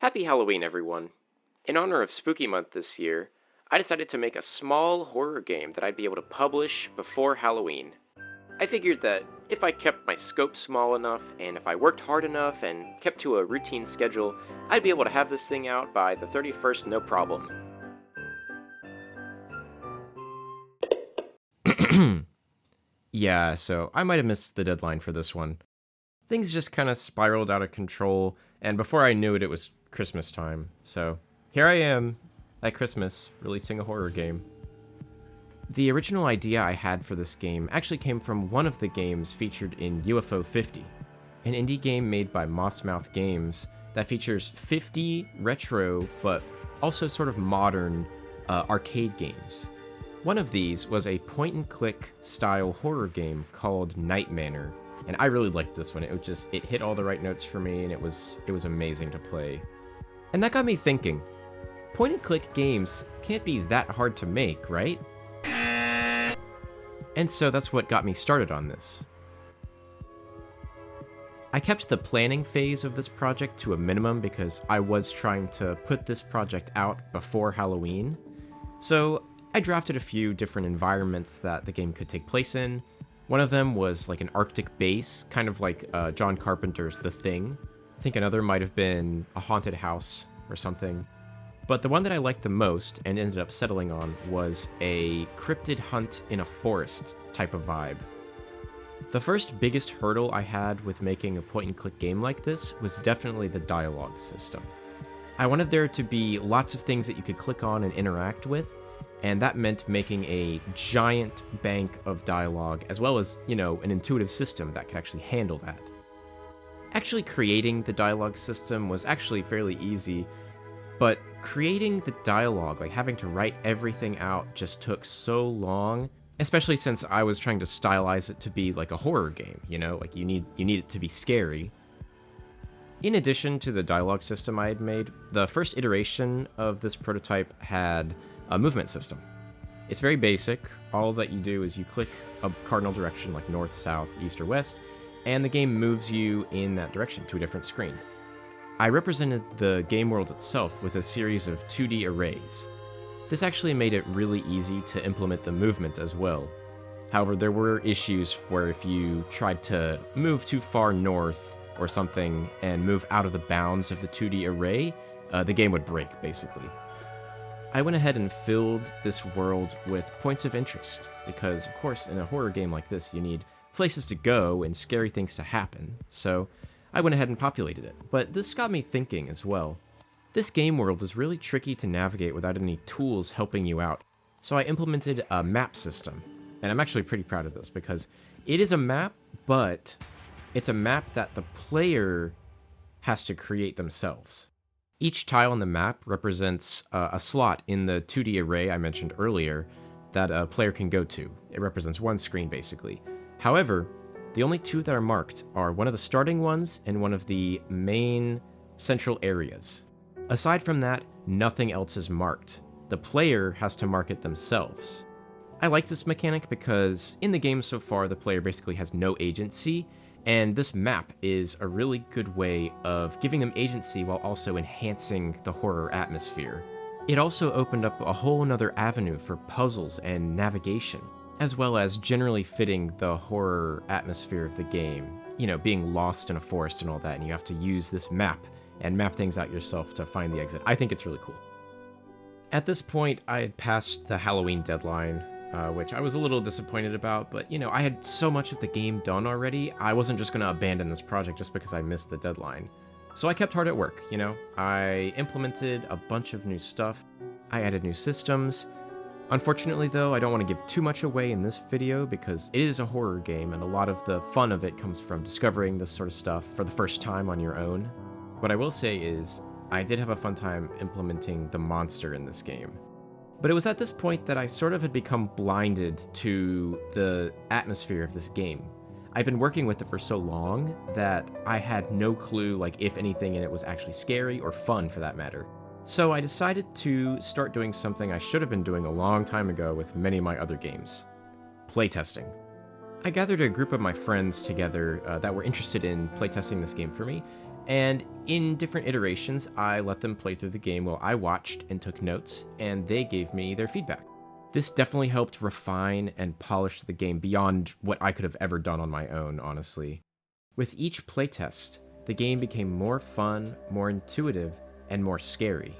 Happy Halloween, everyone. In honor of Spooky Month this year, I decided to make a small horror game that I'd be able to publish before Halloween. I figured that if I kept my scope small enough, and if I worked hard enough and kept to a routine schedule, I'd be able to have this thing out by the 31st no problem. Yeah, so I might have missed the deadline for this one. Things just kind of spiraled out of control, and before I knew it, it was Christmas time. So here I am, at Christmas, releasing a horror game. The original idea I had for this game actually came from one of the games featured in UFO 50, an indie game made by Mossmouth Games that features 50 retro, but also sort of modern, arcade games. One of these was a point-and-click style horror game called Night Manor, and I really liked this one. It hit all the right notes for me, and it was amazing to play. And that got me thinking, point-and-click games can't be that hard to make, right? And so that's what got me started on this. I kept the planning phase of this project to a minimum because I was trying to put this project out before Halloween. So I drafted a few different environments that the game could take place in. One of them was like an Arctic base, kind of like John Carpenter's The Thing. I think another might have been a haunted house or something. But the one that I liked the most and ended up settling on was a cryptid hunt in a forest type of vibe. The first biggest hurdle I had with making a point-and-click game like this was definitely the dialogue system. I wanted there to be lots of things that you could click on and interact with, and that meant making a giant bank of dialogue, as well as, an intuitive system that could actually handle that. Actually creating the dialogue system was actually fairly easy, but creating the dialogue, like having to write everything out, just took so long, especially since I was trying to stylize it to be like a horror game, like you need it to be scary. In addition to the dialogue system I had made, the first iteration of this prototype had a movement system. It's very basic. All that you do is you click a cardinal direction like north, south, east, or west, and the game moves you in that direction to a different screen. I represented the game world itself with a series of 2D arrays. This actually made it really easy to implement the movement as well. However, there were issues where if you tried to move too far north or something and move out of the bounds of the 2D array, the game would break, basically. I went ahead and filled this world with points of interest, because, of course, in a horror game like this, you need places to go and scary things to happen, so I went ahead and populated it. But this got me thinking as well. This game world is really tricky to navigate without any tools helping you out, so I implemented a map system, and I'm actually pretty proud of this, because it is a map, but it's a map that the player has to create themselves. Each tile on the map represents a slot in the 2D array I mentioned earlier that a player can go to. It represents one screen, basically. However, the only two that are marked are one of the starting ones and one of the main central areas. Aside from that, nothing else is marked. The player has to mark it themselves. I like this mechanic because in the game so far, the player basically has no agency, and this map is a really good way of giving them agency while also enhancing the horror atmosphere. It also opened up a whole nother avenue for puzzles and navigation, as well as generally fitting the horror atmosphere of the game. Being lost in a forest and all that, and you have to use this map and map things out yourself to find the exit. I think it's really cool. At this point, I had passed the Halloween deadline, which I was a little disappointed about, but I had so much of the game done already, I wasn't just going to abandon this project just because I missed the deadline. So I kept hard at work, I implemented a bunch of new stuff, I added new systems. Unfortunately though, I don't want to give too much away in this video because it is a horror game and a lot of the fun of it comes from discovering this sort of stuff for the first time on your own. What I will say is, I did have a fun time implementing the monster in this game. But it was at this point that I sort of had become blinded to the atmosphere of this game. I've been working with it for so long that I had no clue, if anything in it was actually scary or fun for that matter. So I decided to start doing something I should have been doing a long time ago with many of my other games. Playtesting. I gathered a group of my friends together that were interested in playtesting this game for me, And in different iterations, I let them play through the game while I watched and took notes, and they gave me their feedback. This definitely helped refine and polish the game beyond what I could have ever done on my own, honestly. With each playtest, the game became more fun, more intuitive, and more scary.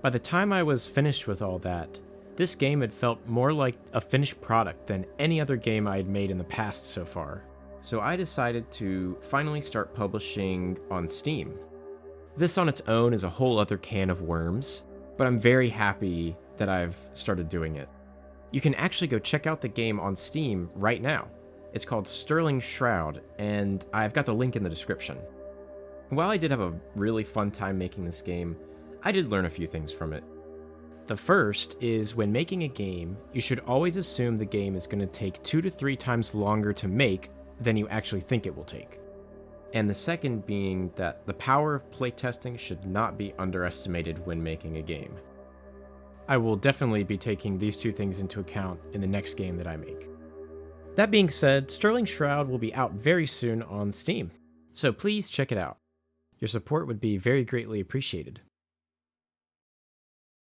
By the time I was finished with all that, this game had felt more like a finished product than any other game I had made in the past so far. So I decided to finally start publishing on Steam. This on its own is a whole other can of worms, but I'm very happy that I've started doing it. You can actually go check out the game on Steam right now. It's called Sterling Shroud, and I've got the link in the description. While I did have a really fun time making this game, I did learn a few things from it. The first is when making a game, you should always assume the game is going to take 2 to 3 times longer to make than you actually think it will take. And the second being that the power of playtesting should not be underestimated when making a game. I will definitely be taking these 2 things into account in the next game that I make. That being said, Sterling Shroud will be out very soon on Steam, so please check it out. Your support would be very greatly appreciated.